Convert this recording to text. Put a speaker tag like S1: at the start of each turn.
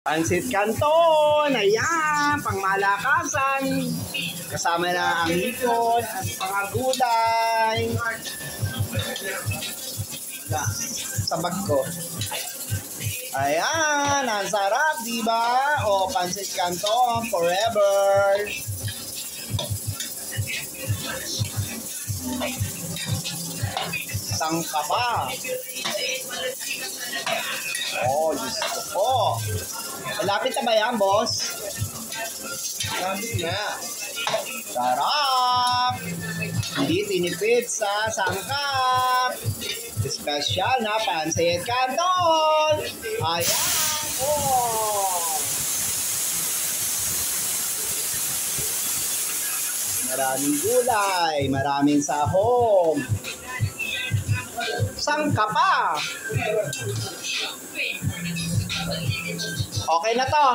S1: Pansit Canton, ayan, pangmalakasan. Kasama na ang hipon at mga gulay. Sa bag ko. Ayan, ang sarap, diba? O, Pansit Canton, forever. Sangka pa. Oh, Diyos ko po. Malapit na ba yan, boss? Malapit na. Sarap! Hindi tinipid sa sangkap. Special na Pansit Canton. Ayan po. Maraming gulay, maraming sahog. Sangka pa. Okay na to.